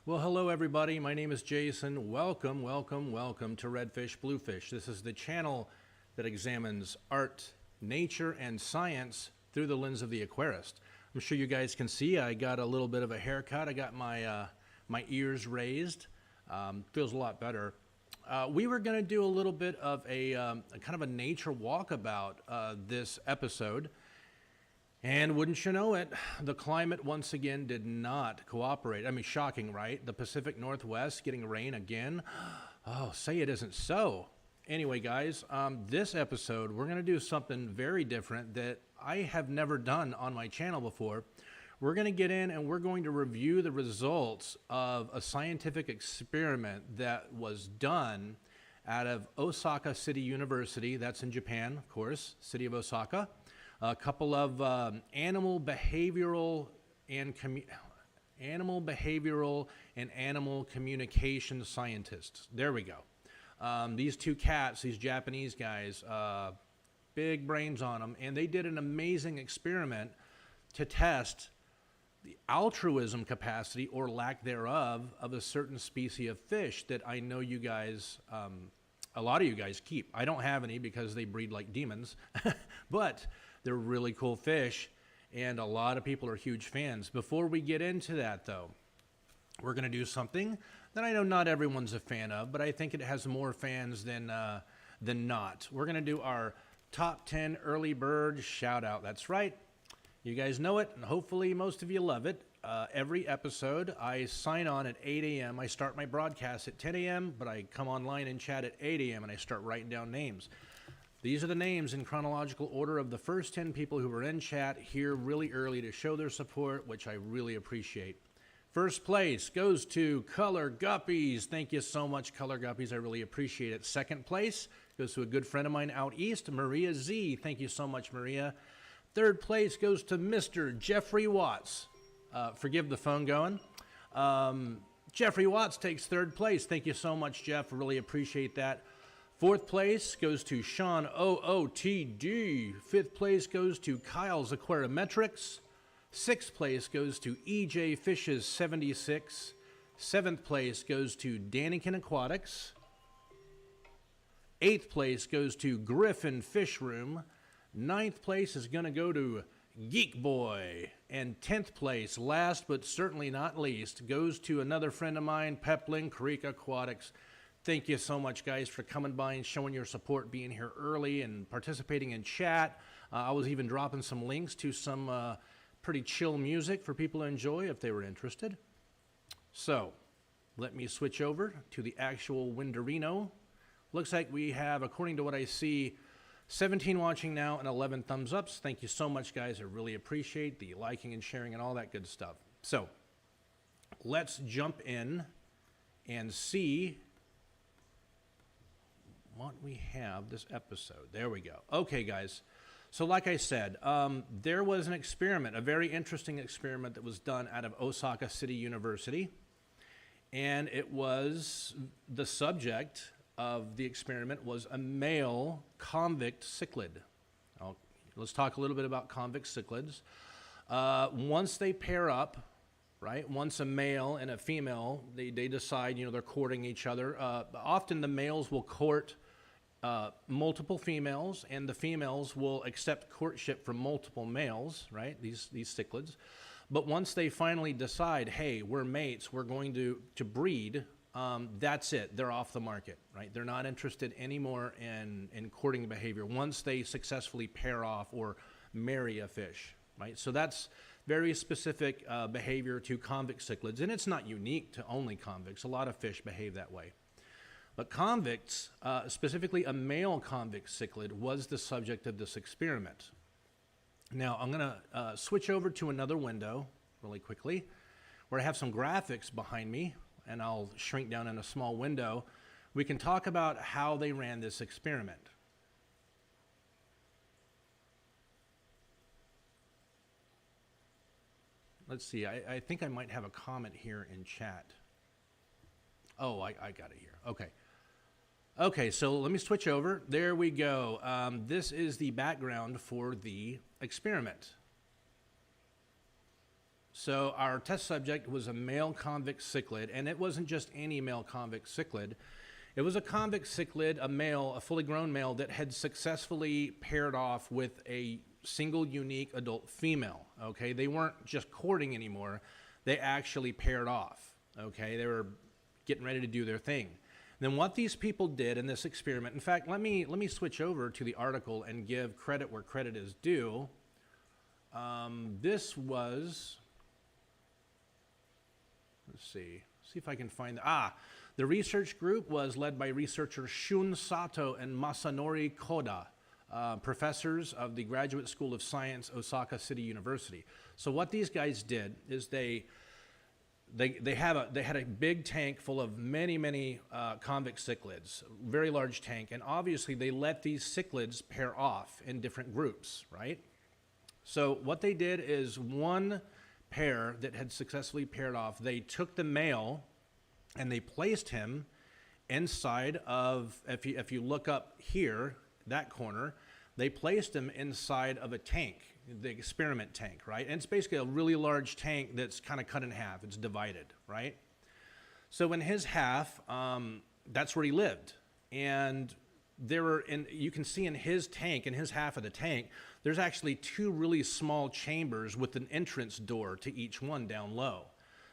Well, hello everybody. My name is Jason. Welcome to Redfish Bluefish. This is the channel that examines art, nature, and science through the lens of the aquarist. I'm sure you guys can see I got a little bit of a haircut. I got my my ears raised. Feels a lot better. We were going to do a little bit of a kind of a nature walkabout this episode. And wouldn't you know it, the climate once again did not cooperate. I mean, shocking, right? The Pacific Northwest getting rain again. Oh, say it isn't so. Anyway, guys, this episode, we're going to do something very different that I have never done on my channel before. We're going to get in and we're going to review the results of a scientific experiment that was done out of Osaka City University. That's in Japan, of course, city of Osaka. A couple of animal behavioral and animal communication scientists. There we go. These two cats, these Japanese guys, big brains on them, and they did an amazing experiment to test the altruism capacity or lack thereof of a certain species of fish that I know you guys, a lot of you guys keep. I don't have any because they breed like demons, but they're really cool fish, and a lot of people are huge fans. Before we get into that, though, we're going to do something that I know not everyone's a fan of, but I think it has more fans than not. We're going to do our top 10 early bird shout out. That's right. You guys know it, and hopefully most of you love it. Every episode, I sign on at 8 a.m. I start my broadcast at 10 a.m., but I come online and chat at 8 a.m., and I start writing down names. These are the names in chronological order of the first 10 people who were in chat here really early to show their support, which I really appreciate. First place goes to Color Guppies. Thank you so much, Color Guppies. I really appreciate it. Second place goes to a good friend of mine out east, Maria Z. Thank you so much, Maria. Third place goes to Mr. Jeffrey Watts. Forgive the phone going. Jeffrey Watts takes third place. Thank you so much, Jeff. Really appreciate that. Fourth place goes to Sean OOTD. Fifth place goes to Kyle's Aquarimetrics. Sixth place goes to EJ Fishes 76. Seventh place goes to Daniken Aquatics. Eighth place goes to Griffin Fish Room. Ninth place is going to go to Geek Boy. And 10th place, last but certainly not least, goes to another friend of mine, Pepling Creek Aquatics. Thank you so much, guys, for coming by and showing your support, being here early and participating in chat. I was even dropping some links to some pretty chill music for people to enjoy if they were interested. So, let me switch over to the actual Winderino. Looks like we have, according to what I see, 17 watching now and 11 thumbs ups. Thank you so much, guys. I really appreciate the liking and sharing and all that good stuff. So, let's jump in and see what we have this episode. There we go. Okay, guys. So like I said, there was an experiment, a very interesting experiment that was done out of Osaka City University. And it was, the subject of the experiment was a male convict cichlid. Let's talk a little bit about convict cichlids. Once they pair up, right? Once a male and a female, they decide, they're courting each other. Often the males will court multiple females, and the females will accept courtship from multiple males, right? These cichlids. But once they finally decide, hey, we're mates, we're going to breed, that's it. They're off the market, right? They're not interested anymore in courting behavior once they successfully pair off or marry a fish, right? So that's very specific behavior to convict cichlids, and it's not unique to only convicts. A lot of fish behave that way. But convicts, specifically a male convict cichlid, was the subject of this experiment. Now, I'm going to switch over to another window really quickly where I have some graphics behind me, and I'll shrink down in a small window. We can talk about how they ran this experiment. Let's see. I think I might have a comment here in chat. Oh, I got it here. Okay. Okay, so let me switch over. There we go. This is the background for the experiment. So our test subject was a male convict cichlid, and it wasn't just any male convict cichlid. It was a convict cichlid, a male, a fully grown male that had successfully paired off with a single unique adult female, okay? They weren't just courting anymore. They actually paired off, okay? They were getting ready to do their thing. Then what these people did in this experiment, in fact, let me switch over to the article and give credit where credit is due. This was, let's see if I can find, the research group was led by researchers Shun Sato and Masanori Koda, professors of the Graduate School of Science, Osaka City University. So what these guys did is they had a big tank full of many convict cichlids, very large tank, and obviously they let these cichlids pair off in different groups, right? So what they did is one pair that had successfully paired off, they took the male and they placed him inside of, if you look up here, that corner, they placed him inside of a tank, the experiment tank, right? And it's basically a really large tank that's kind of cut in half. It's divided, right? So in his half, that's where he lived. And you can see in his tank, in his half of the tank, there's actually two really small chambers with an entrance door to each one down low.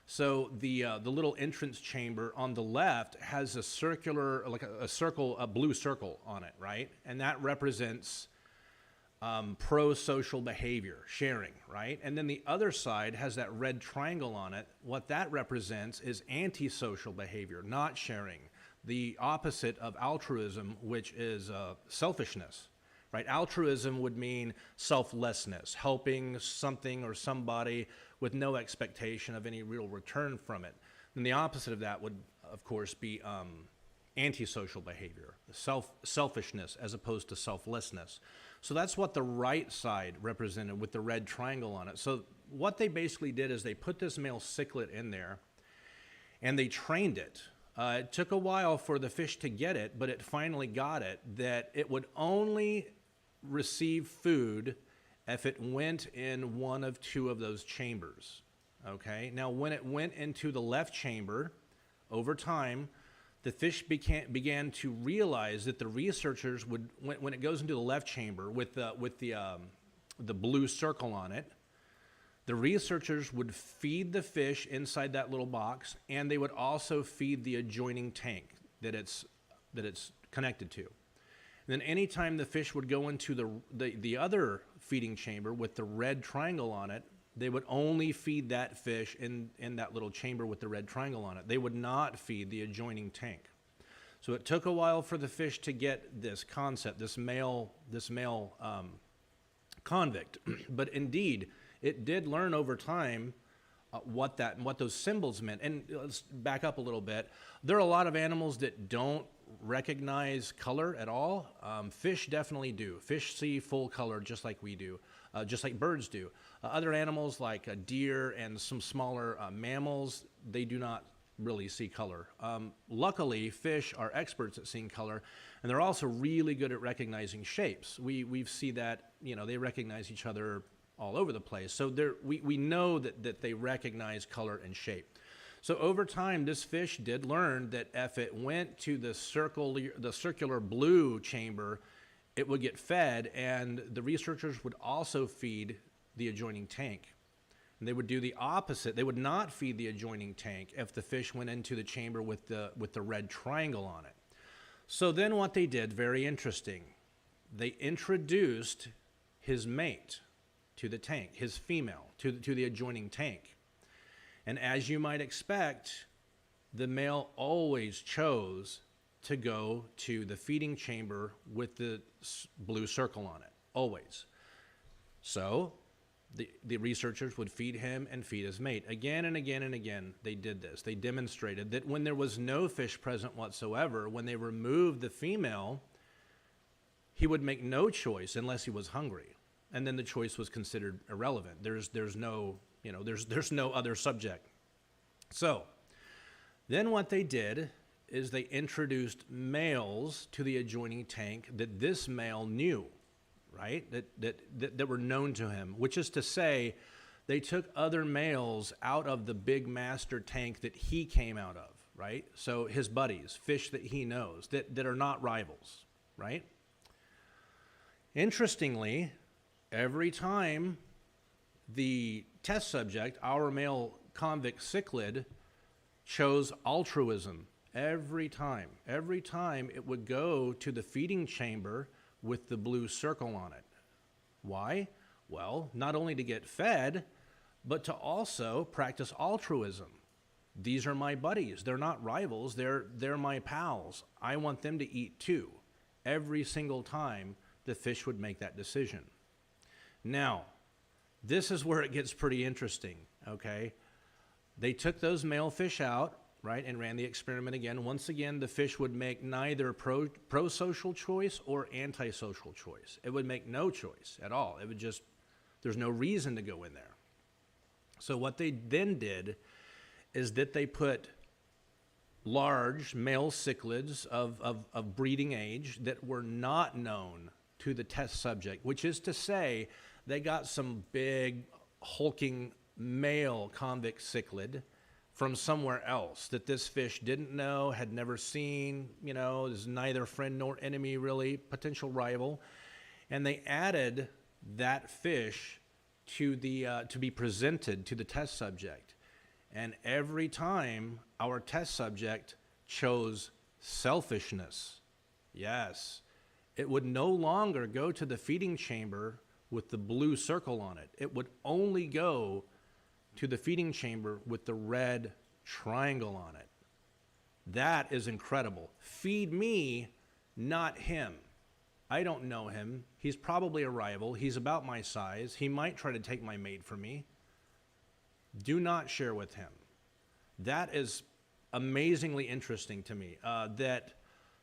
So the little entrance chamber on the left has a circular, like a blue circle on it, right? And that represents pro-social behavior, sharing, right? And then the other side has that red triangle on it. What that represents is antisocial behavior, not sharing, the opposite of altruism, which is selfishness, right? Altruism would mean selflessness, helping something or somebody with no expectation of any real return from it. And the opposite of that would, of course, be antisocial behavior, selfishness as opposed to selflessness. So that's what the right side represented with the red triangle on it. So what they basically did is they put this male cichlid in there and they trained it. It took a while for the fish to get it, but it finally got it, that it would only receive food if it went in one of two of those chambers, okay? Now, when it went into the left chamber, over time, the fish began to realize that the researchers would, when it goes into the left chamber with the blue circle on it, the researchers would feed the fish inside that little box, and they would also feed the adjoining tank that it's connected to. And then anytime the fish would go into the other feeding chamber with the red triangle on it, they would only feed that fish in that little chamber with the red triangle on it. They would not feed the adjoining tank. So it took a while for the fish to get this concept, this male convict. But indeed, it did learn over time what those symbols meant. And let's back up a little bit. There are a lot of animals that don't recognize color at all. Fish definitely do. Fish see full color just like we do, just like birds do. Other animals like deer and some smaller mammals, they do not really see color. Luckily, fish are experts at seeing color, and they're also really good at recognizing shapes. We see that, they recognize each other all over the place. So we know that they recognize color and shape. So over time, this fish did learn that if it went to the circular blue chamber, it would get fed, and the researchers would also feed the adjoining tank. And they would do the opposite. They would not feed the adjoining tank if the fish went into the chamber with the red triangle on it. So then what they did, very interesting, they introduced his mate to the tank, his female, to the adjoining tank. And as you might expect, the male always chose to go to the feeding chamber with the blue circle on it, always. So the researchers would feed him and feed his mate. Again and again and again, they did this. They demonstrated that when there was no fish present whatsoever, when they removed the female, he would make no choice unless he was hungry. And then the choice was considered irrelevant. There's no other subject. So then what they did is they introduced males to the adjoining tank that this male knew, right? That were known to him, which is to say They took other males out of the big master tank that he came out of, right? So his buddies, fish that he knows, that are not rivals, right? Interestingly, every time the test subject, our male convict Cichlid, chose altruism, every time it would go to the feeding chamber with the blue circle on it. Why? Well, not only to get fed, but to also practice altruism. These are my buddies. They're not rivals. They're my pals. I want them to eat too. Every single time the fish would make that decision. Now, this is where it gets pretty interesting, okay? They took those male fish out, right, and ran the experiment again. Once again, the fish would make neither pro-social choice or anti-social choice. It would make no choice at all. It would just, there's no reason to go in there. So what they then did is that they put large male cichlids of breeding age that were not known to the test subject, which is to say they got some big hulking male convict cichlid from somewhere else that this fish didn't know, had never seen, you know, is neither friend nor enemy really, potential rival. And they added that fish to be presented to the test subject. And every time our test subject chose selfishness, yes, it would no longer go to the feeding chamber with the blue circle on it. It would only go to the feeding chamber with the red triangle on it. That is incredible. Feed me, not him. I don't know him. He's probably a rival. He's about my size. He might try to take my mate from me. Do not share with him. That is amazingly interesting to me. That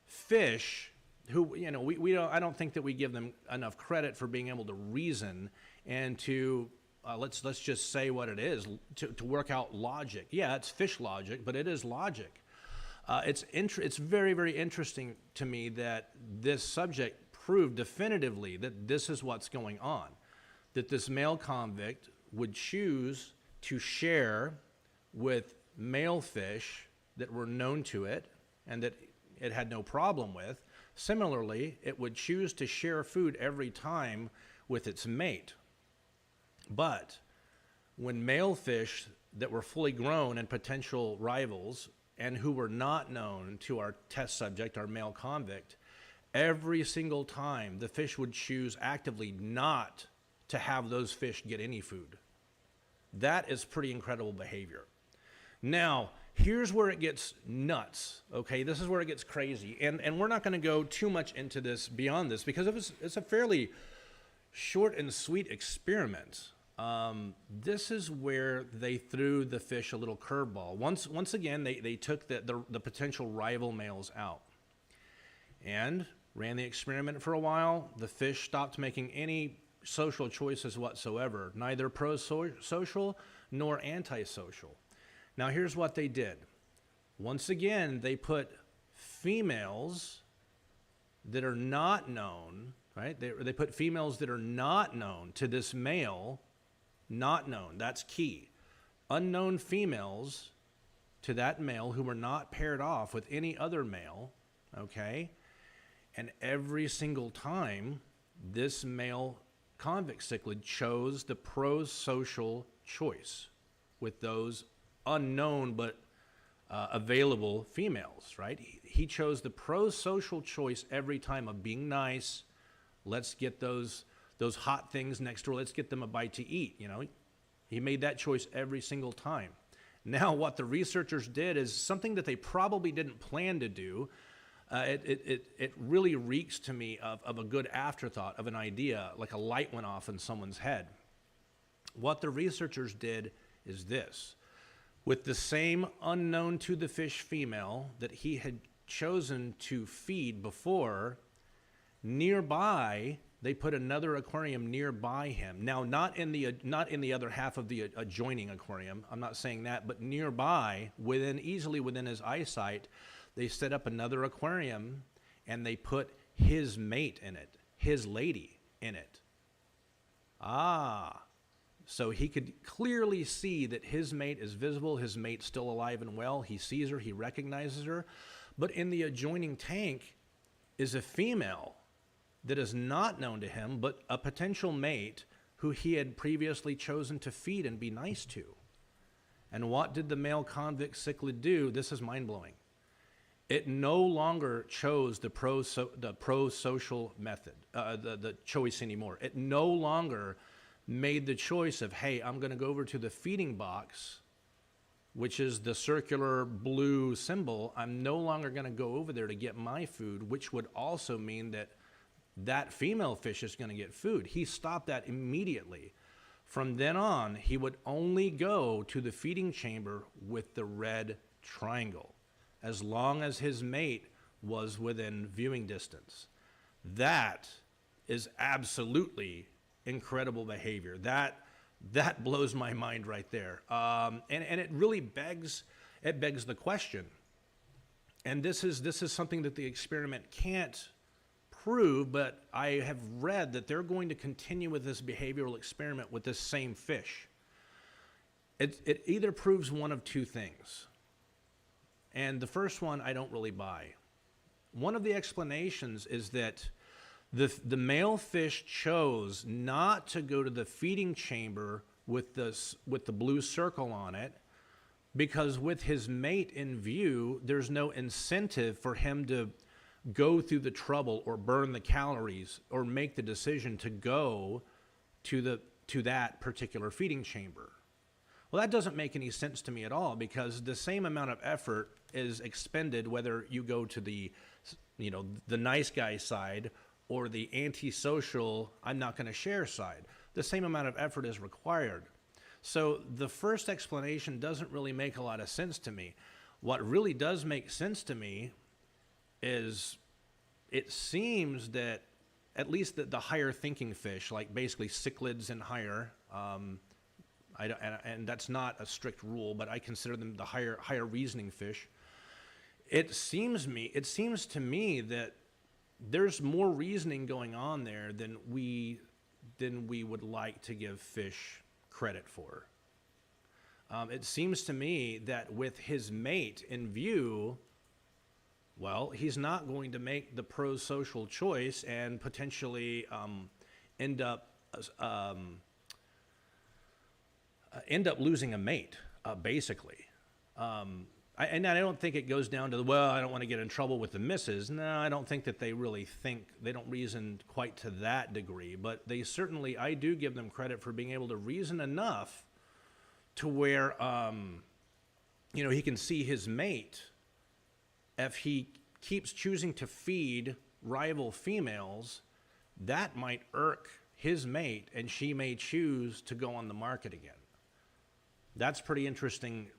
fish, who, you know, I don't think that we give them enough credit for being able to reason and to let's just say what it is, to work out logic. Yeah, it's fish logic, but it is logic. It's very, very interesting to me that this subject proved definitively that this is what's going on, that this male convict would choose to share with male fish that were known to it and that it had no problem with. Similarly, it would choose to share food every time with its mate. But when male fish that were fully grown and potential rivals and who were not known to our test subject, our male convict, every single time the fish would choose actively not to have those fish get any food. That is pretty incredible behavior. Now, here's where it gets nuts, okay? This is where it gets crazy. And we're not going to go too much into this beyond this because it's a fairly short and sweet experiment. This is where they threw the fish a little curveball. Once again, they took the potential rival males out and ran the experiment for a while. The fish stopped making any social choices whatsoever, neither pro-social nor anti-social. Now, here's what they did. Once again, they put females that are not known, right? They put females that are not known to this male, not known. That's key. Unknown females to that male who were not paired off with any other male, okay? And every single time, this male convict cichlid chose the pro-social choice with those unknown but available females, right? He chose the pro-social choice every time of being nice. Let's get those hot things next door. Let's get them a bite to eat, you know. He made that choice every single time. Now, what the researchers did is something that they probably didn't plan to do. It really reeks to me of a good afterthought, of an idea, like a light went off in someone's head. What the researchers did is this. With the same unknown to the fish female that he had chosen to feed before, nearby, they put another aquarium nearby him. Now, not in the other half of the adjoining aquarium. I'm not saying that, but nearby, easily within his eyesight, they set up another aquarium and they put his mate in it, his lady in it. So he could clearly see that his mate is visible, his mate's still alive and well. He sees her, he recognizes her. But in the adjoining tank is a female that is not known to him, but a potential mate who he had previously chosen to feed and be nice to. And what did the male convict cichlid do? This is mind-blowing. It no longer chose the pro-social method, the choice anymore. It no longer made the choice of, hey, I'm going to go over to the feeding box, which is the circular blue symbol. I'm no longer going to go over there to get my food, which would also mean that that female fish is going to get food. He stopped that immediately. From then on, he would only go to the feeding chamber with the red triangle, as long as his mate was within viewing distance. That is absolutely incredible behavior. That blows my mind right there. And it really begs the question. And this is something that the experiment can't prove, but I have read that they're going to continue with this behavioral experiment with this same fish. It either proves one of two things. And the first one I don't really buy. One of the explanations is that the male fish chose not to go to the feeding chamber with the blue circle on it, because with his mate in view, there's no incentive for him to go through the trouble or burn the calories or make the decision to go to that particular feeding chamber. Well, that doesn't make any sense to me at all, because the same amount of effort is expended whether you go to the nice guy side or the antisocial, I'm not going to share side. The same amount of effort is required. So the first explanation doesn't really make a lot of sense to me. What really does make sense to me is it seems that at least the higher thinking fish, like basically cichlids and higher, and that's not a strict rule, but I consider them the higher reasoning fish. It seems to me that there's more reasoning going on there than we would like to give fish credit for. It seems to me that with his mate in view, well, he's not going to make the pro-social choice and potentially end up losing a mate, basically. And I don't think it goes down to, well, I don't want to get in trouble with the missus. No, I don't think that they really they don't reason quite to that degree. But they certainly, I do give them credit for being able to reason enough to where, he can see his mate. If he keeps choosing to feed rival females, that might irk his mate, and she may choose to go on the market again. That's pretty interesting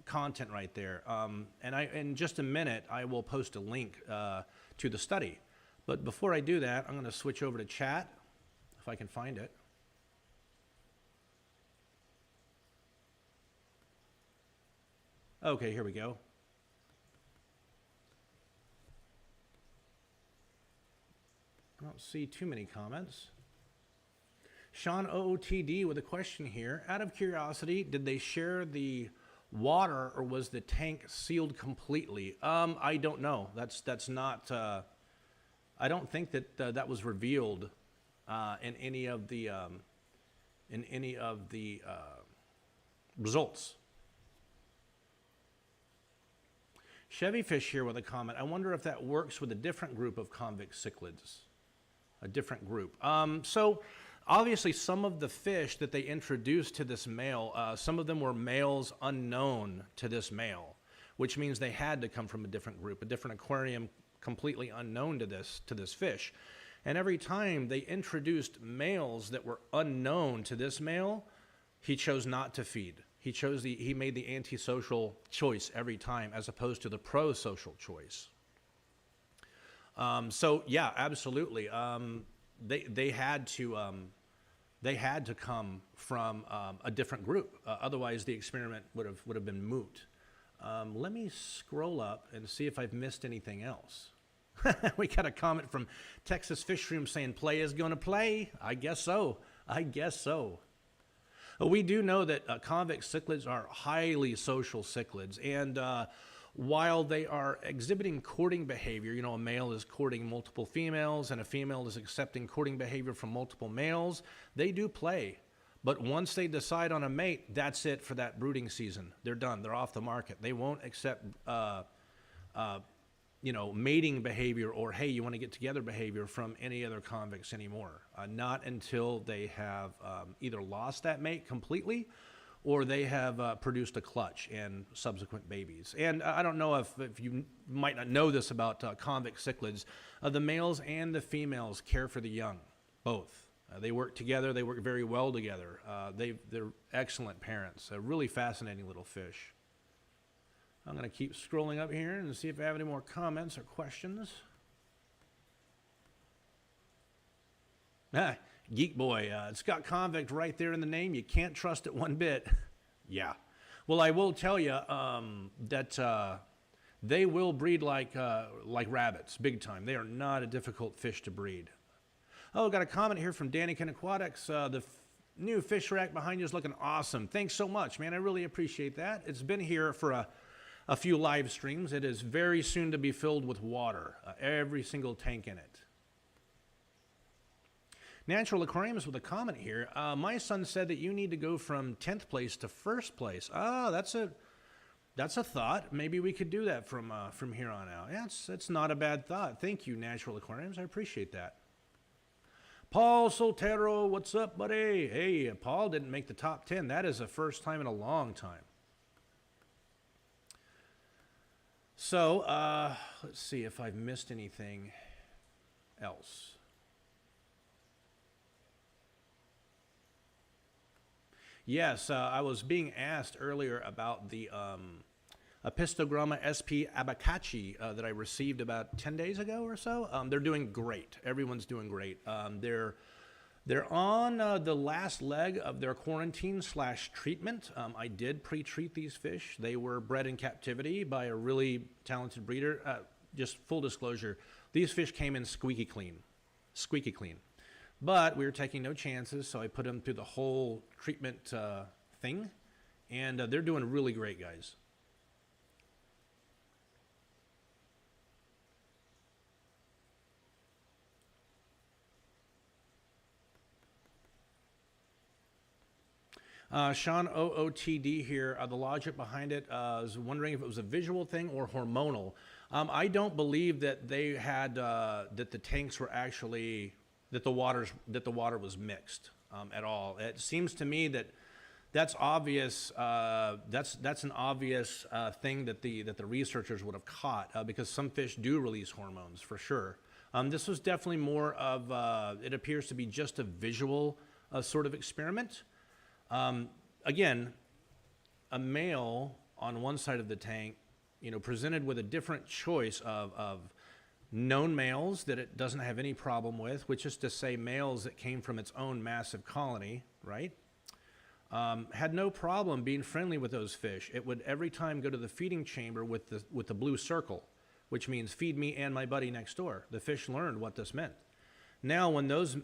content right there. And in just a minute, I will post a link to the study. But before I do that, I'm going to switch over to chat, if I can find it. Okay, here we go. I don't see too many comments. Sean OOTD with a question here. Out of curiosity, did they share the water, or was the tank sealed completely? I don't know. That's not. I don't think that that was revealed in any of the results. Chevyfish here with a comment. I wonder if that works with a different group of convict cichlids. A different group. So obviously some of the fish that they introduced to this male, some of them were males unknown to this male, which means they had to come from a different group, a different aquarium completely unknown to this fish. And every time they introduced males that were unknown to this male, he chose not to feed. He made the antisocial choice every time, as opposed to the pro-social choice. So yeah, absolutely. They had to come from a different group. Otherwise, the experiment would have been moot. Let me scroll up and see if I've missed anything else. We got a comment from Texas Fish Room saying, "Play is going to play." I guess so. I guess so. We do know that convict cichlids are highly social cichlids, and while they are exhibiting courting behavior, you know, a male is courting multiple females and a female is accepting courting behavior from multiple males, they do play. But once they decide on a mate, that's it for that brooding season. They're done. They're off the market. They won't accept, you know, mating behavior or, hey, you want to get together behavior from any other convicts anymore. Not until they have either lost that mate completely or they have produced a clutch and subsequent babies. And I don't know if you might not know this about convict cichlids. The males and the females care for the young, both. They work together. They work very well together. They're excellent parents. A really fascinating little fish. I'm going to keep scrolling up here and see if I have any more comments or questions. Geek Boy, it's got convict right there in the name. You can't trust it one bit. Yeah. Well, I will tell you that they will breed like rabbits, big time. They are not a difficult fish to breed. Oh, got a comment here from Danny Aquatics. The new fish rack behind you is looking awesome. Thanks so much, man. I really appreciate that. It's been here for a few live streams. It is very soon to be filled with water, every single tank in it. Natural Aquariums with a comment here. My son said that you need to go from 10th place to 1st place. Oh, that's a thought. Maybe we could do that from here on out. Yeah, it's not a bad thought. Thank you, Natural Aquariums. I appreciate that. Paul Soltero, what's up, buddy? Hey, Paul didn't make the top 10. That is the first time in a long time. So, let's see if I've missed anything else. Yes, I was being asked earlier about the Apistogramma sp. abacachi that I received about 10 days ago or so. They're doing great. Everyone's doing great. They're on the last leg of their quarantine/treatment. I did pre-treat these fish. They were bred in captivity by a really talented breeder. Just full disclosure, these fish came in squeaky clean. Squeaky clean. But we were taking no chances, so I put them through the whole treatment thing. And they're doing really great, guys. Sean OOTD here, the logic behind it, is wondering if it was a visual thing or hormonal. I don't believe that they had, that the tanks were actually, that the water was mixed at all. It seems to me that that's obvious, that's an obvious thing that the researchers would have caught, because some fish do release hormones for sure. This was definitely more of, it appears to be just a visual sort of experiment. Again, a male on one side of the tank, you know, presented with a different choice of known males that it doesn't have any problem with, which is to say males that came from its own massive colony, right? Had no problem being friendly with those fish. It would every time go to the feeding chamber with the blue circle, which means feed me and my buddy next door. The fish learned what this meant. Now, when those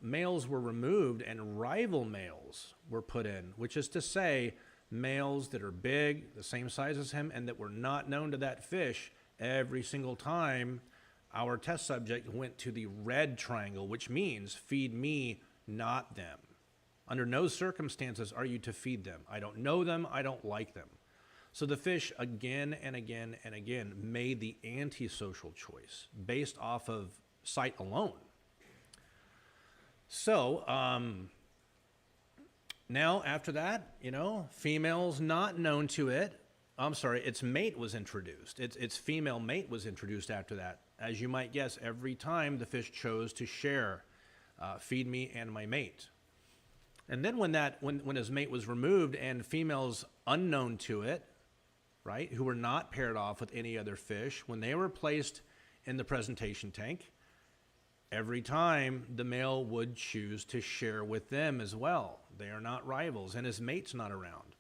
males were removed and rival males were put in, which is to say males that are big, the same size as him, and that were not known to that fish, every single time our test subject went to the red triangle, which means feed me, not them. Under no circumstances are you to feed them. I don't know them. I don't like them. So the fish again and again and again made the antisocial choice based off of sight alone. So now after that, you know, females not known to it, I'm sorry, its mate was introduced. Its female mate was introduced after that. As you might guess, every time the fish chose to share, feed me and my mate. And then when his mate was removed and females unknown to it, right, who were not paired off with any other fish, when they were placed in the presentation tank, every time the male would choose to share with them as well. They are not rivals, and his mate's not around.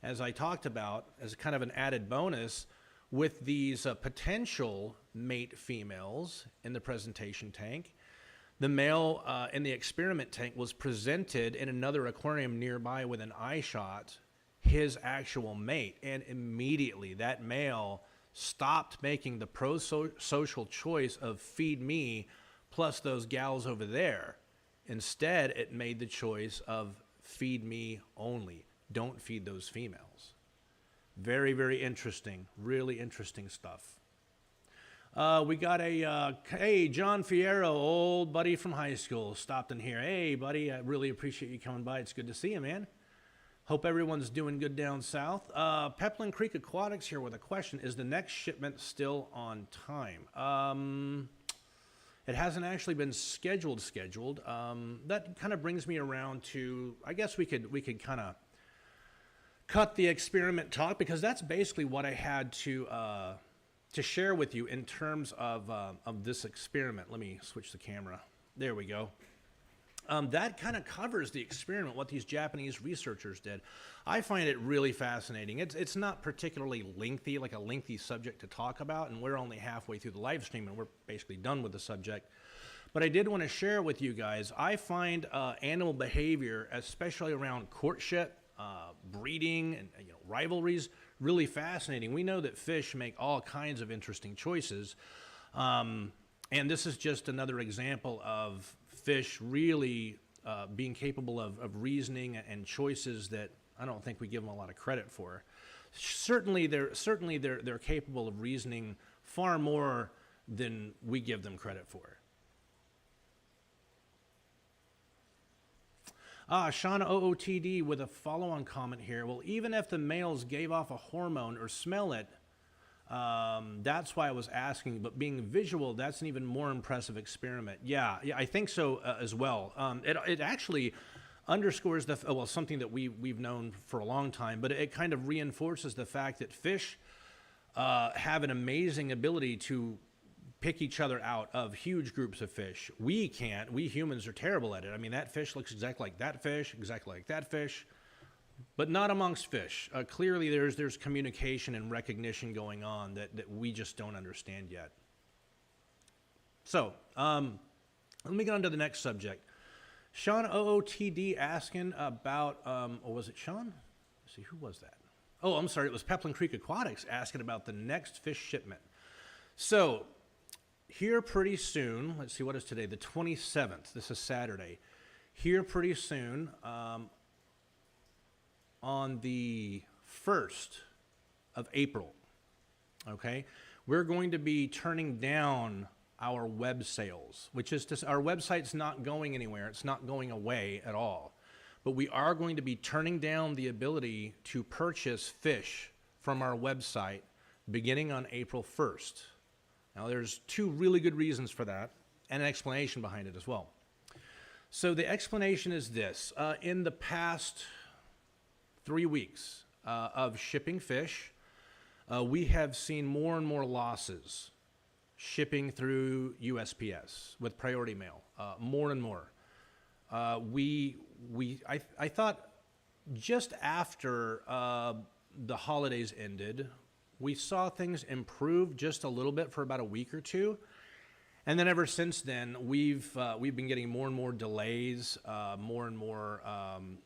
As I talked about, as kind of an added bonus, with these potential mate females in the presentation tank, The male in the experiment tank was presented in another aquarium nearby with an eye shot, his actual mate, and immediately that male stopped making the pro-social choice of feed me plus those gals over there. Instead, it made the choice of feed me only. Don't feed those females. Very, very interesting. Really interesting stuff. We got a, hey, John Fierro, old buddy from high school, stopped in here. Hey, buddy, I really appreciate you coming by. It's good to see you, man. Hope everyone's doing good down south. Peplin Creek Aquatics here with a question. Is the next shipment still on time? It hasn't actually been scheduled. That kind of brings me around to, I guess we could kind of cut the experiment talk, because that's basically what I had to share with you in terms of this experiment. Let me switch the camera. There we go. That kind of covers the experiment, what these Japanese researchers did. I find it really fascinating. It's not particularly lengthy, like a lengthy subject to talk about, and we're only halfway through the live stream, and we're basically done with the subject. But I did want to share with you guys, I find animal behavior, especially around courtship, breeding, and rivalries, really fascinating. We know that fish make all kinds of interesting choices, and this is just another example of fish really being capable of reasoning and choices that I don't think we give them a lot of credit for. Certainly they're capable of reasoning far more than we give them credit for. Shauna OOTD with a follow-on comment here. Well, even if the males gave off a hormone or smell it, that's why I was asking, but being visual, that's an even more impressive experiment. Yeah, I think so as well. It actually underscores something that we've known for a long time, but it kind of reinforces the fact that fish have an amazing ability to pick each other out of huge groups of fish. We can't. We humans are terrible at it. I mean, that fish looks exactly like that fish, exactly like that fish, but not amongst fish. Clearly, there's communication and recognition going on that we just don't understand yet. So, let me get on to the next subject. Sean OOTD asking about, or was it Sean? Let's see, who was that? Oh, I'm sorry, it was Peplin Creek Aquatics asking about the next fish shipment. So, here pretty soon, let's see, what is today? The 27th. This is Saturday. Here pretty soon, on the 1st of April, okay, we're going to be turning down our web sales, which is to say our website's not going anywhere. It's not going away at all. But we are going to be turning down the ability to purchase fish from our website beginning on April 1st. Now, there's two really good reasons for that and an explanation behind it as well. So the explanation is this. In the past 3 weeks of shipping fish, we have seen more and more losses shipping through USPS with priority mail, more and more. I thought just after the holidays ended, we saw things improve just a little bit for about a week or two. And then ever since then, we've been getting more and more delays, more and more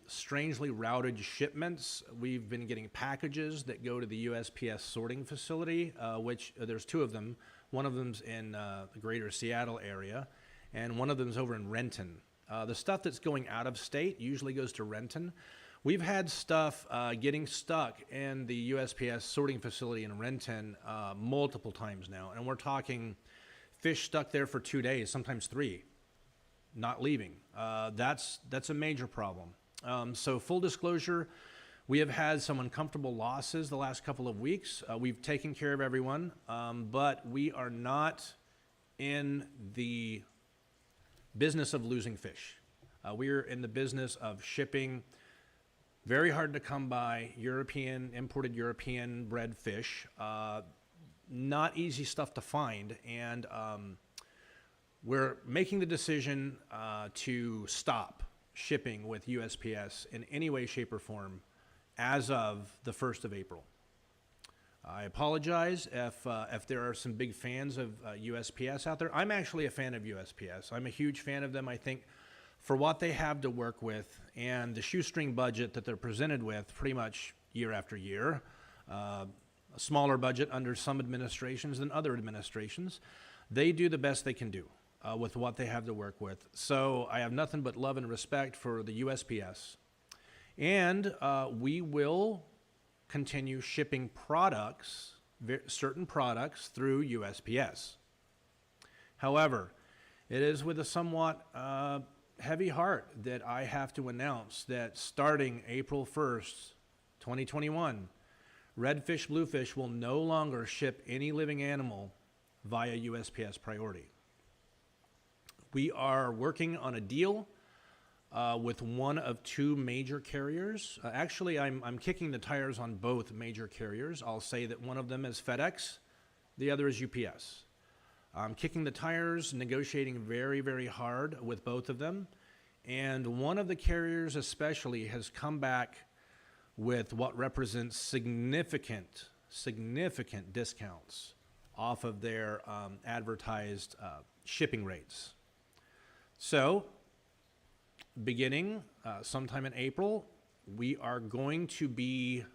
strangely routed shipments. We've been getting packages that go to the USPS sorting facility, which there's two of them. One of them's in the greater Seattle area, and one of them's over in Renton. The stuff that's going out of state usually goes to Renton. We've had stuff getting stuck in the USPS sorting facility in Renton multiple times now, and we're talking fish stuck there for 2 days, sometimes 3, not leaving. That's a major problem. So full disclosure, we have had some uncomfortable losses the last couple of weeks. We've taken care of everyone, but we are not in the business of losing fish. We're in the business of shipping very hard to come by imported European bred fish. Not easy stuff to find, and we're making the decision to stop shipping with USPS in any way, shape, or form as of the 1st of April. I apologize if there are some big fans of USPS out there. I'm actually a fan of USPS. I'm a huge fan of them. I think for what they have to work with and the shoestring budget that they're presented with pretty much year after year, a smaller budget under some administrations than other administrations, they do the best they can do with what they have to work with. So I have nothing but love and respect for the USPS. And we will continue shipping products, certain products, through USPS. However, it is with a somewhat heavy heart that I have to announce that starting April 1st, 2021, Redfish Bluefish will no longer ship any living animal via USPS Priority. We are working on a deal with one of two major carriers. Actually, I'm kicking the tires on both major carriers. I'll say that one of them is FedEx, the other is UPS. I'm kicking the tires, negotiating very, very hard with both of them. And one of the carriers especially has come back with what represents significant discounts off of their advertised shipping rates. So, beginning sometime in April, we are going to be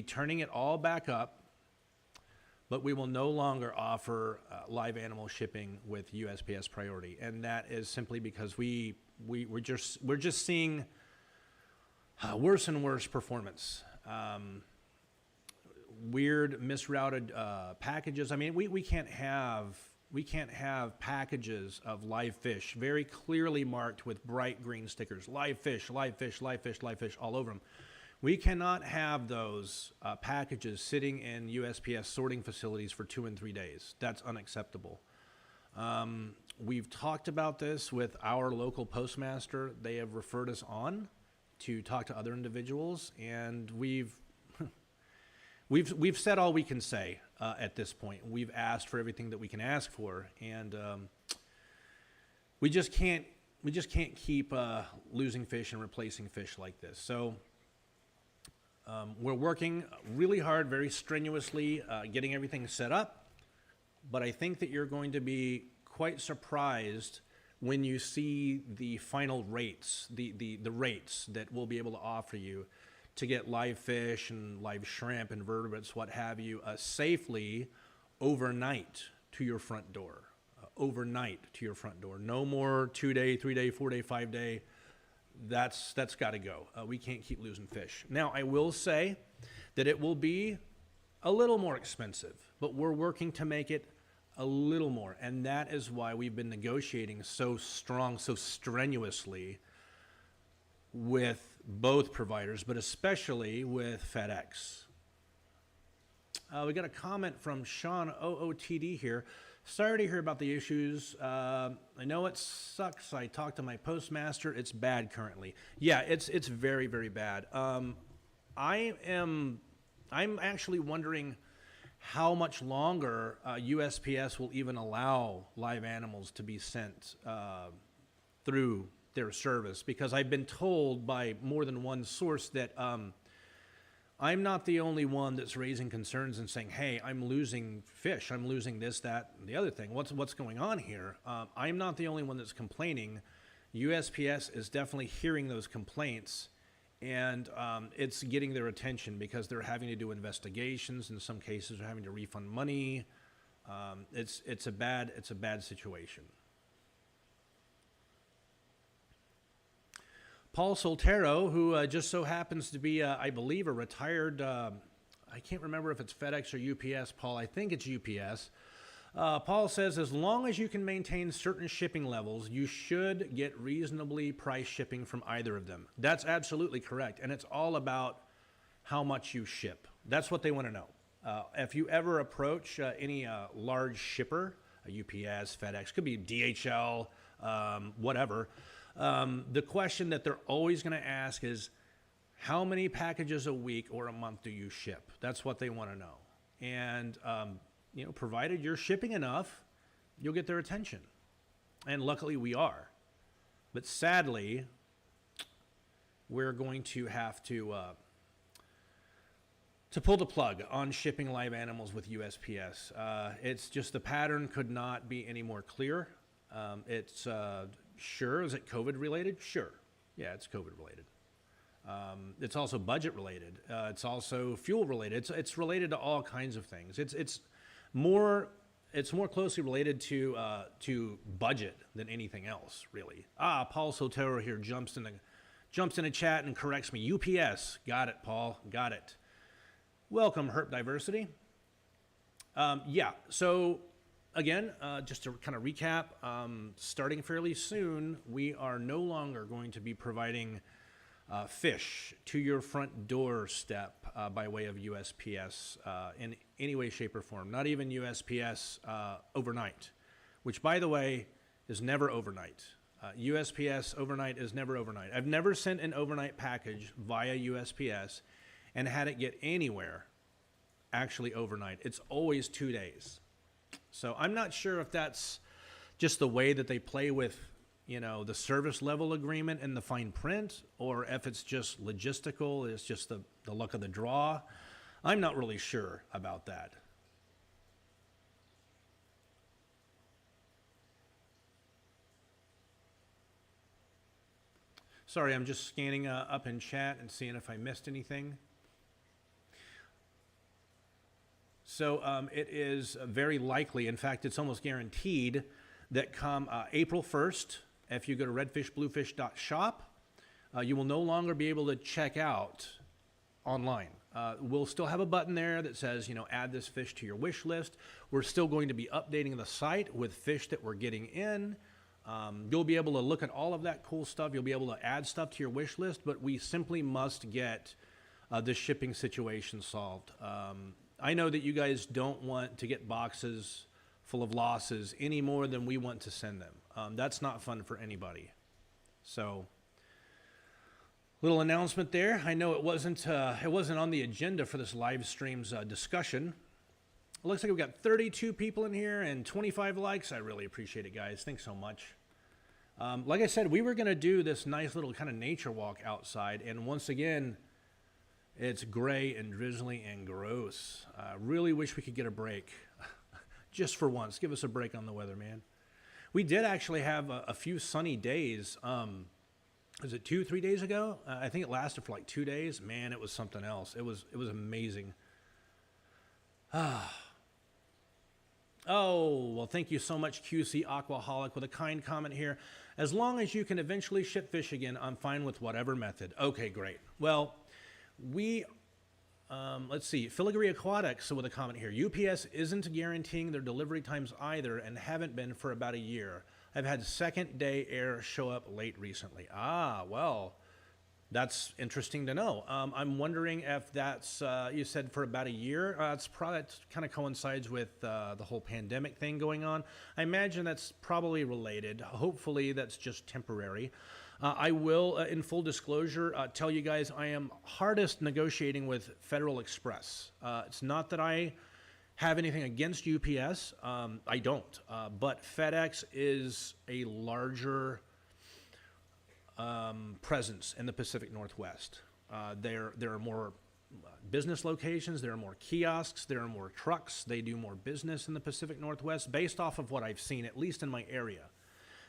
turning it all back up, but we will no longer offer live animal shipping with USPS Priority, and that is simply because we're just seeing worse and worse performance. Weird misrouted packages. I mean, we can't have packages of live fish very clearly marked with bright green stickers. Live fish, live fish, live fish, live fish all over them. We cannot have those packages sitting in USPS sorting facilities for 2 and 3 days. That's unacceptable. We've talked about this with our local postmaster. They have referred us on to talk to other individuals, and we've said all we can say at this point. We've asked for everything that we can ask for, and we just can't keep losing fish and replacing fish like this. So we're working really hard, very strenuously, getting everything set up. But I think that you're going to be quite surprised when you see the final rates, the rates that we'll be able to offer you to get live fish and live shrimp, invertebrates, what have you, safely overnight to your front door. Overnight to your front door. No more 2-day, 3-day, 4-day, 5-day. That's got to go. We can't keep losing fish. Now, I will say that it will be a little more expensive, but we're working to make it a little more, and that is why we've been negotiating so strong, so strenuously with both providers, but especially with FedEx. We got a comment from Sean OOTD here. Sorry to hear about the issues. I know it sucks. I talked to my postmaster. It's bad currently. Yeah, it's very, very bad. I'm actually wondering how much longer USPS will even allow live animals to be sent through their service, because I've been told by more than one source that I'm not the only one that's raising concerns and saying, hey, I'm losing fish, I'm losing this, that, and the other thing. What's going on here? I'm not the only one that's complaining. USPS is definitely hearing those complaints, and it's getting their attention because they're having to do investigations. In some cases, they're having to refund money. It's a bad situation. Paul Soltero, who just so happens to be, I believe, a retired, I can't remember if it's FedEx or UPS, Paul. I think it's UPS. Paul says, as long as you can maintain certain shipping levels, you should get reasonably priced shipping from either of them. That's absolutely correct. And it's all about how much you ship. That's what they want to know. If you ever approach any large shipper, a UPS, FedEx, could be DHL, whatever, the question that they're always going to ask is, how many packages a week or a month do you ship? That's what they want to know. And, provided you're shipping enough, you'll get their attention. And luckily we are. But sadly, we're going to have to to pull the plug on shipping live animals with USPS. It's just the pattern could not be any more clear. It's sure, is it COVID related? Sure. Yeah, it's COVID related. It's also budget related. It's also fuel related. It's related to all kinds of things. It's more closely related to budget than anything else, really. Paul Sotero here jumps in a chat and corrects me. UPS, got it, Paul, got it. Welcome, Herp Diversity. Yeah, so again, just to kind of recap, starting fairly soon, we are no longer going to be providing fish to your front doorstep by way of USPS in any way, shape, or form. Not even USPS overnight, which, by the way, is never overnight. USPS overnight is never overnight. I've never sent an overnight package via USPS and had it get anywhere actually overnight. It's always 2 days. So I'm not sure if that's just the way that they play with, you know, the service level agreement and the fine print, or if it's just logistical, it's just the luck of the draw. I'm not really sure about that. Sorry, I'm just scanning up in chat and seeing if I missed anything. So it is very likely, in fact, it's almost guaranteed that come April 1st, if you go to redfishbluefish.shop, you will no longer be able to check out online. We'll still have a button there that says, you know, add this fish to your wish list. We're still going to be updating the site with fish that we're getting in. You'll be able to look at all of that cool stuff. You'll be able to add stuff to your wish list, but we simply must get the shipping situation solved. I know that you guys don't want to get boxes full of losses any more than we want to send them. That's not fun for anybody. So, little announcement there. I know it wasn't on the agenda for this live stream's discussion. It looks like we've got 32 people in here and 25 likes. I really appreciate it, guys. Thanks so much. Like I said, we were going to do this nice little kind of nature walk outside, and once again, it's gray and drizzly and gross. Really wish we could get a break. Just for once. Give us a break on the weather, man. We did actually have a few sunny days. Was it 2-3 days ago? I think it lasted for like 2 days. Man, it was something else. It was amazing. Oh, well, thank you so much, QC Aquaholic, with a kind comment here. As long as you can eventually ship fish again, I'm fine with whatever method. Okay, great. Well, let's see, Filigree Aquatics with a comment here. UPS isn't guaranteeing their delivery times either and haven't been for about a year. I've had second day air show up late recently. Well, that's interesting to know. I'm wondering if that's, you said for about a year. It's probably, that kind of coincides with the whole pandemic thing going on. I imagine that's probably related. Hopefully that's just temporary. I will, in full disclosure, tell you guys I am hardest negotiating with Federal Express. It's not that I have anything against UPS. I don't. But FedEx is a larger presence in the Pacific Northwest. There are more business locations, there are more kiosks, there are more trucks. They do more business in the Pacific Northwest based off of what I've seen, at least in my area.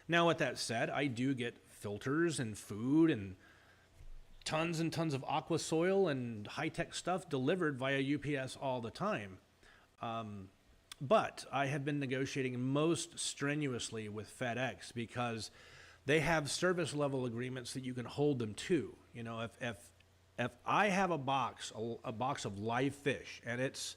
Now, with that said, I do get filters and food and tons of aqua soil and high-tech stuff delivered via UPS all the time. But I have been negotiating most strenuously with FedEx because they have service level agreements that you can hold them to. You know, if I have a box of live fish and it's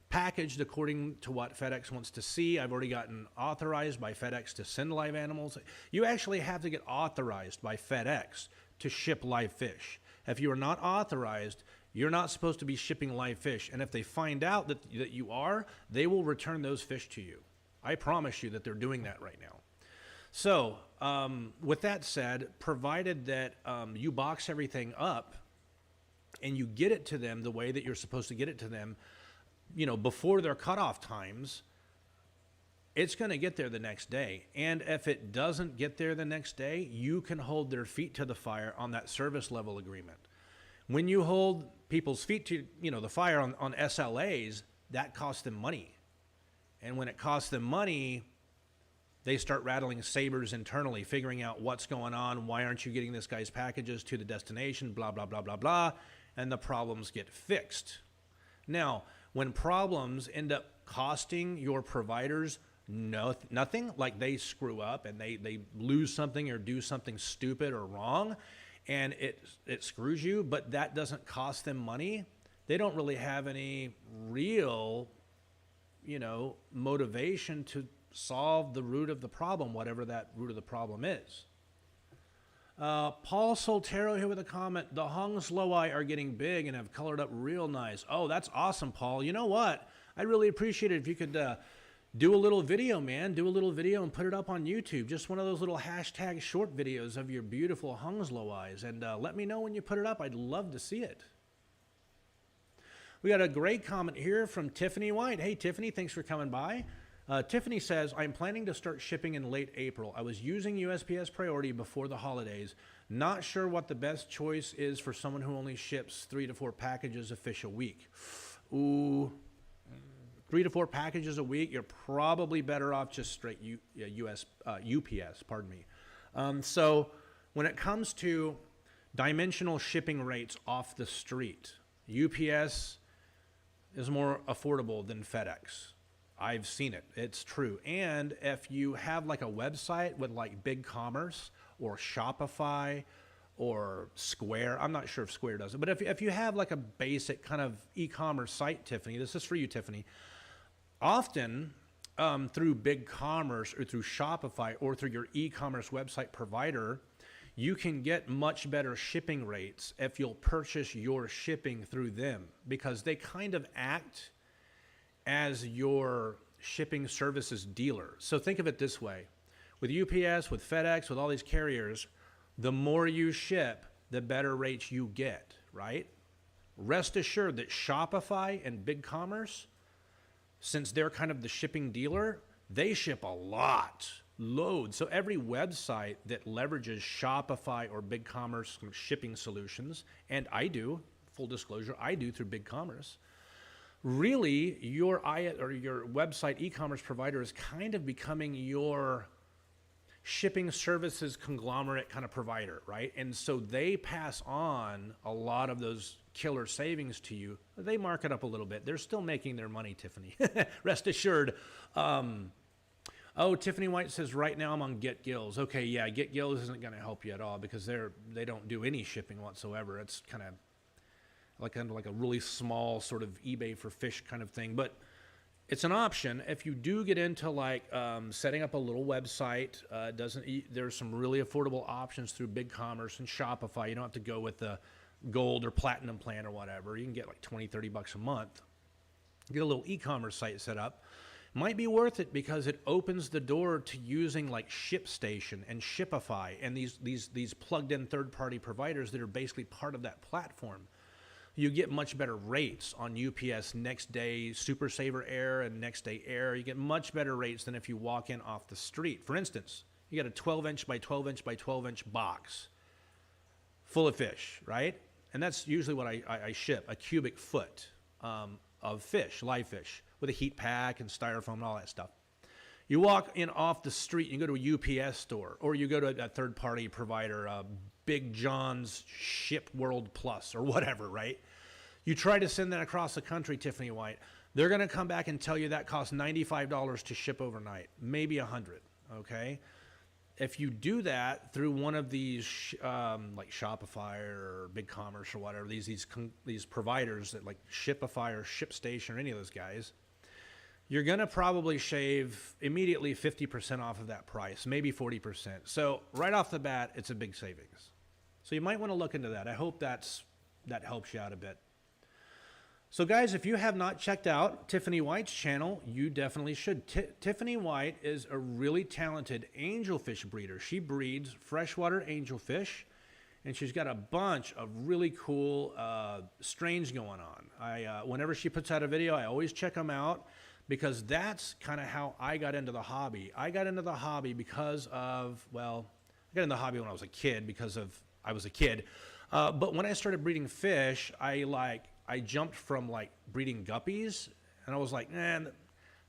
packaged according to what FedEx wants to see, I've already gotten authorized by FedEx to send live animals. You actually have to get authorized by FedEx to ship live fish. If you are not authorized, you're not supposed to be shipping live fish. And if they find out that you are, they will return those fish to you. I promise you that they're doing that right now. So, with that said, provided that you box everything up and you get it to them the way that you're supposed to get it to them, you know, before their cutoff times, it's going to get there the next day. And if it doesn't get there the next day, you can hold their feet to the fire on that service level agreement. When you hold people's feet to, the fire on SLAs, that costs them money. And when it costs them money, they start rattling sabers internally, figuring out what's going on, why aren't you getting this guy's packages to the destination, blah, blah, blah, blah, blah, and the problems get fixed. Now, when problems end up costing your providers nothing, like they screw up and they lose something or do something stupid or wrong, and it screws you, but that doesn't cost them money, they don't really have any real, motivation to solve the root of the problem, whatever that root of the problem is. Paul Soltero here with a comment. The Hongslowai are getting big and have colored up real nice. Oh, that's awesome, Paul. You know what? I'd really appreciate it if you could do a little video, man. Do a little video and put it up on YouTube. Just one of those little hashtag short videos of your beautiful Hongslowais. And let me know when you put it up. I'd love to see it. We got a great comment here from Tiffany White. Hey, Tiffany, thanks for coming by. Tiffany says, I'm planning to start shipping in late April. I was using USPS Priority before the holidays. Not sure what the best choice is for someone who only ships 3 to 4 packages a fish a week. Ooh, 3 to 4 packages a week, you're probably better off just straight UPS, pardon me. So when it comes to dimensional shipping rates off the street, UPS is more affordable than FedEx. I've seen it. It's true. And if you have like a website with like BigCommerce or Shopify or Square, I'm not sure if Square does it, but if you have like a basic kind of e-commerce site, Tiffany, this is for you, Tiffany, often through BigCommerce or through Shopify or through your e-commerce website provider, you can get much better shipping rates if you'll purchase your shipping through them, because they kind of act as your shipping services dealer. So think of it this way. With UPS, with FedEx, with all these carriers, the more you ship, the better rates you get, right? Rest assured that Shopify and BigCommerce, since they're kind of the shipping dealer, they ship a lot, loads. So every website that leverages Shopify or BigCommerce shipping solutions, and I do, full disclosure, I do through BigCommerce, really, your website e-commerce provider is kind of becoming your shipping services conglomerate kind of provider, right? And so they pass on a lot of those killer savings to you. They mark it up a little bit. They're still making their money, Tiffany. Rest assured. Oh, Tiffany White says, right now I'm on GetGills. Okay, yeah, GetGills isn't going to help you at all because they don't do any shipping whatsoever. It's kind of like a really small sort of eBay for fish kind of thing. But it's an option. If you do get into like setting up a little website, there's some really affordable options through BigCommerce and Shopify. You don't have to go with the gold or platinum plan or whatever. You can get like $20-30 a month. Get a little e-commerce site set up. Might be worth it because it opens the door to using like ShipStation and Shipify and these plugged-in third-party providers that are basically part of that platform. You get much better rates on UPS Next Day Super Saver Air and Next Day Air. You get much better rates than if you walk in off the street. For instance, you got a 12-inch by 12-inch by 12-inch box full of fish, right? And that's usually what I ship, a cubic foot of fish, live fish, with a heat pack and styrofoam and all that stuff. You walk in off the street, you go to a UPS store, or you go to a third-party provider, Big John's Ship World Plus or whatever, right? You try to send that across the country, Tiffany White. They're going to come back and tell you that costs $95 to ship overnight, maybe $100, okay? If you do that through one of these like Shopify or BigCommerce or whatever, these providers that like Shipify or ShipStation or any of those guys, you're going to probably shave immediately 50% off of that price, maybe 40%. So right off the bat, it's a big savings. So you might want to look into that. I hope that helps you out a bit. So guys, if you have not checked out Tiffany White's channel, you definitely should. Tiffany White is a really talented angelfish breeder. She breeds freshwater angelfish, and she's got a bunch of really cool strains going on. Whenever she puts out a video, I always check them out, because that's kind of how I got into the hobby. I got into the hobby because of, well, I got into the hobby when I was a kid because of, I was a kid. But when I started breeding fish, I jumped from like breeding guppies, and I was like, man,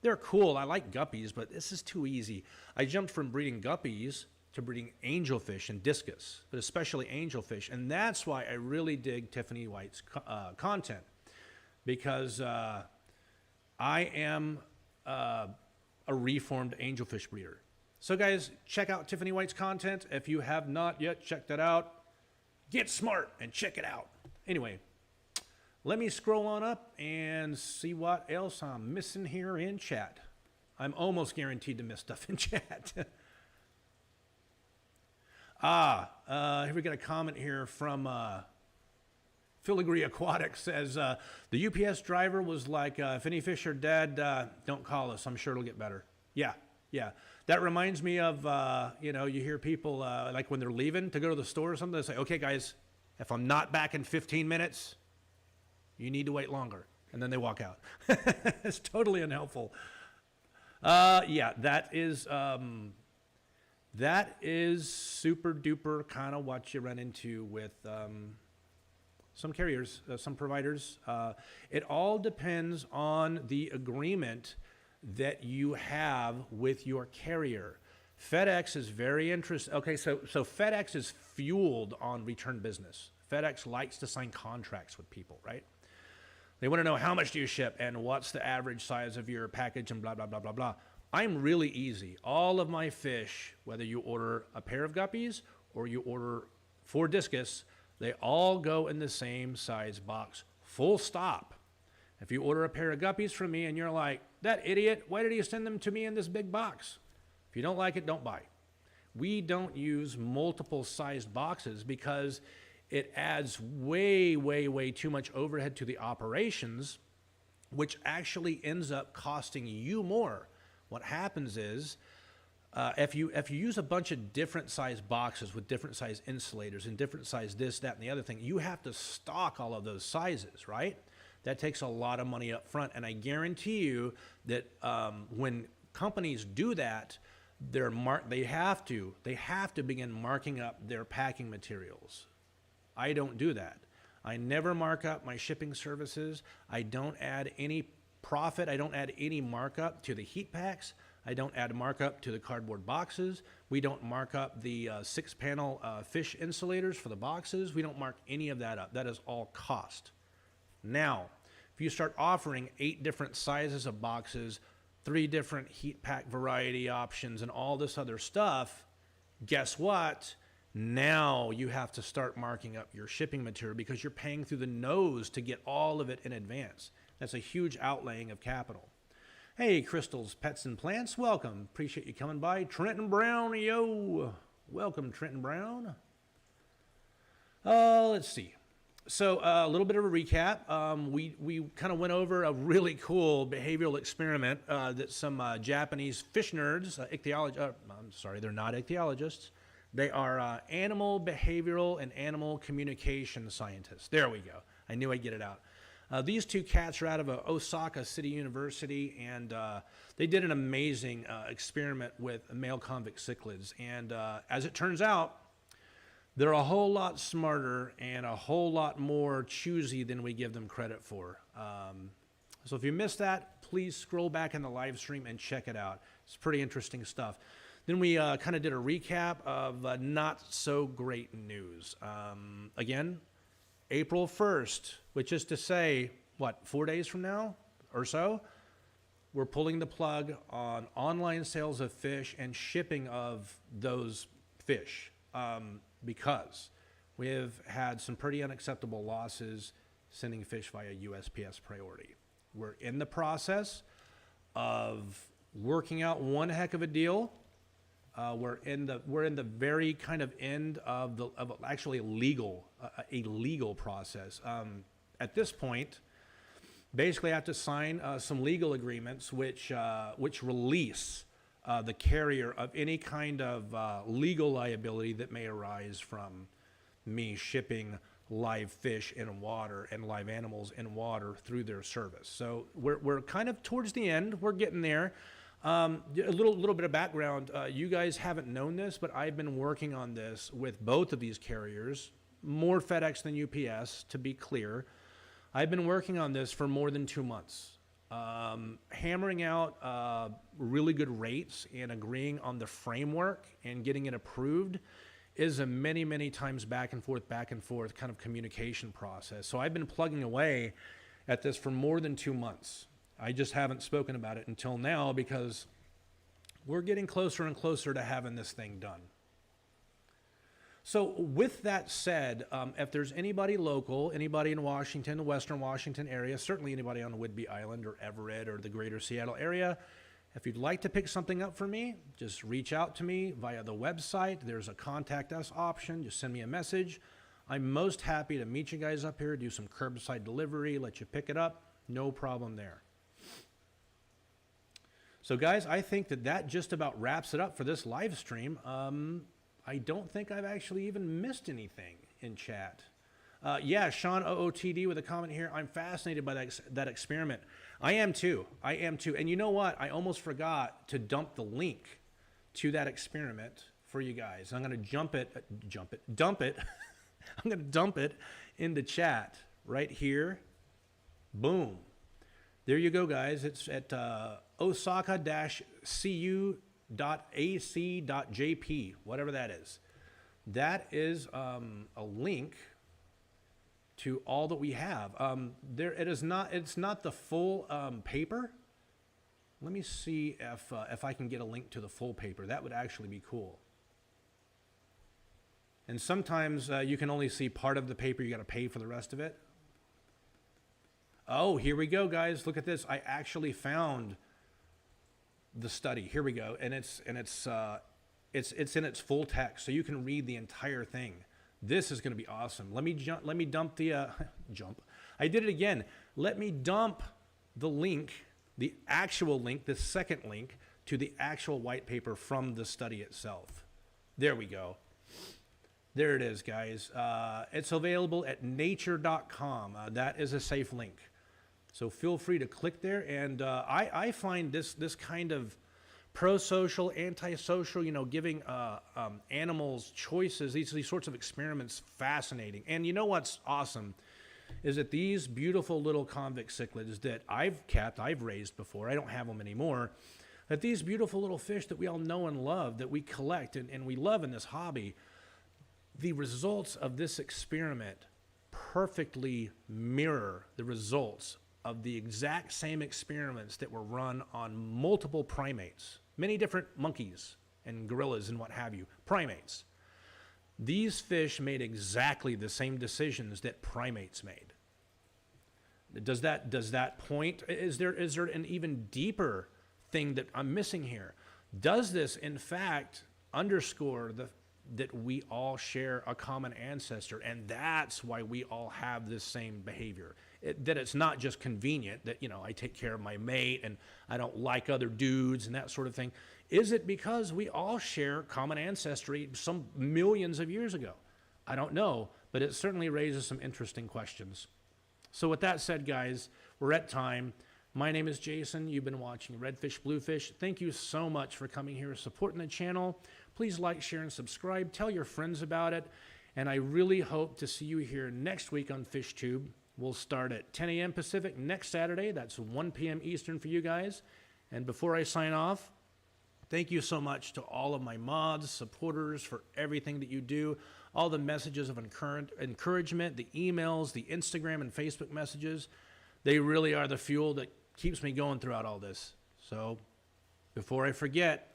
they're cool. I like guppies, but this is too easy. I jumped from breeding guppies to breeding angelfish and discus, but especially angelfish. And that's why I really dig Tiffany White's content, because I am a reformed angelfish breeder. So guys, check out Tiffany White's content. If you have not yet checked it out, get smart and check it out. Anyway, let me scroll on up and see what else I'm missing here in chat. I'm almost guaranteed to miss stuff in chat. Here we got a comment here from Filigree Aquatics. Says, the UPS driver was like, if any fish are dead, don't call us. I'm sure it'll get better. Yeah. That reminds me of, you hear people, like when they're leaving to go to the store or something, they say, okay, guys, if I'm not back in 15 minutes, you need to wait longer. And then they walk out. It's totally unhelpful. Yeah, that is super duper kind of what you run into with some carriers, some providers. It all depends on the agreement that you have with your carrier. FedEx is very interested. Okay, so FedEx is fueled on return business. FedEx likes to sign contracts with people, right? They want to know how much do you ship and what's the average size of your package and blah, blah, blah, blah, blah. I'm really easy. All of my fish, whether you order a pair of guppies or you order 4 discus, they all go in the same size box, full stop. If you order a pair of guppies from me and you're like, that idiot, why did he send them to me in this big box? If you don't like it, don't buy. We don't use multiple sized boxes because it adds way, way, way too much overhead to the operations, which actually ends up costing you more. What happens is, if you use a bunch of different size boxes with different size insulators and different size this, that, and the other thing, you have to stock all of those sizes, right? That takes a lot of money up front. And I guarantee you that when companies do that, they have to begin marking up their packing materials. I don't do that. I never mark up my shipping services. I don't add any profit. I don't add any markup to the heat packs. I don't add markup to the cardboard boxes. We don't mark up the 6-panel fish insulators for the boxes. We don't mark any of that up. That is all cost. Now, if you start offering 8 different sizes of boxes, 3 different heat pack variety options, and all this other stuff, guess what? Now you have to start marking up your shipping material because you're paying through the nose to get all of it in advance. That's a huge outlaying of capital. Hey, Crystals, Pets, and Plants, welcome. Appreciate you coming by. Trenton Brown, yo. Welcome, Trenton Brown. Let's see. So a little bit of a recap. We kind of went over a really cool behavioral experiment that some Japanese fish nerds, I'm sorry, they're not ichthyologists. They are animal behavioral and animal communication scientists. There we go. I knew I'd get it out. These 2 cats are out of Osaka City University, and they did an amazing experiment with male convict cichlids. And as it turns out, they're a whole lot smarter and a whole lot more choosy than we give them credit for. So if you missed that, please scroll back in the live stream and check it out. It's pretty interesting stuff. Then we kind of did a recap of not so great news. Again, April 1st, which is to say, what, 4 days from now or so, we're pulling the plug on online sales of fish and shipping of those fish because we have had some pretty unacceptable losses sending fish via USPS priority. We're in the process of working out one heck of a deal. We're in the very kind of end of actually a legal process. At this point, basically I have to sign some legal agreements which release the carrier of any kind of legal liability that may arise from me shipping live fish in water and live animals in water through their service. So we're kind of towards the end. We're getting there. A little bit of background. You guys haven't known this, but I've been working on this with both of these carriers more FedEx than UPS, to be clear. I've been working on this for more than 2 months, hammering out really good rates and agreeing on the framework and getting it approved is a many, many times back and forth kind of communication process. So I've been plugging away at this for more than 2 months. I just haven't spoken about it until now because we're getting closer and closer to having this thing done. So with that said, if there's anybody local, anybody in Washington, the Western Washington area, certainly anybody on Whidbey Island or Everett or the greater Seattle area, if you'd like to pick something up for me, just reach out to me via the website. There's a contact us option. Just send me a message. I'm most happy to meet you guys up here, do some curbside delivery, let you pick it up. No problem there. So guys, I think that just about wraps it up for this live stream. I don't think I've actually even missed anything in chat. Yeah, Sean OOTD with a comment here. I'm fascinated by that experiment. I am too. And you know what? I almost forgot to dump the link to that experiment for you guys. I'm going to dump it. I'm going to dump it in the chat right here. Boom. There you go, guys. It's at osaka-cu.ac.jp, whatever that is. That is a link to all that we have. It's not the full paper. Let me see if I can get a link to the full paper. That would actually be cool. And sometimes you can only see part of the paper. You got to pay for the rest of it. Oh, here we go, guys. Look at this. I actually found the study. Here we go, and it's in its full text, so you can read the entire thing. This is going to be awesome. Let me dump the jump. I did it again. Let me dump the link, the actual link, the second link to the actual white paper from the study itself. There we go. There it is, guys. It's available at nature.com. That is a safe link. So feel free to click there. And I find this kind of pro-social, anti-social, giving animals choices, these sorts of experiments fascinating. And you know what's awesome is that these beautiful little convict cichlids that I've raised before, I don't have them anymore, that these beautiful little fish that we all know and love, that we collect and we love in this hobby, the results of this experiment perfectly mirror the results of the exact same experiments that were run on multiple primates, many different monkeys and gorillas and what have you, primates. These fish made exactly the same decisions that primates made. Does that point? Is there an even deeper thing that I'm missing here? Does this, in fact, underscore that we all share a common ancestor, and that's why we all have this same behavior? That it's not just convenient that, I take care of my mate and I don't like other dudes and that sort of thing. Is it because we all share common ancestry some millions of years ago? I don't know, but it certainly raises some interesting questions. So with that said, guys, we're at time. My name is Jason. You've been watching Redfish Bluefish. Thank you so much for coming here, supporting the channel. Please like, share, and subscribe. Tell your friends about it. And I really hope to see you here next week on FishTube. We'll start at 10 a.m. Pacific next Saturday. That's 1 p.m. Eastern for you guys. And before I sign off, thank you so much to all of my mods, supporters, for everything that you do, all the messages of encouragement, the emails, the Instagram and Facebook messages. They really are the fuel that keeps me going throughout all this. So before I forget,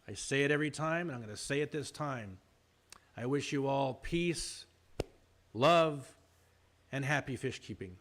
I say it every time, and I'm going to say it this time. I wish you all peace, love, and happy fish keeping.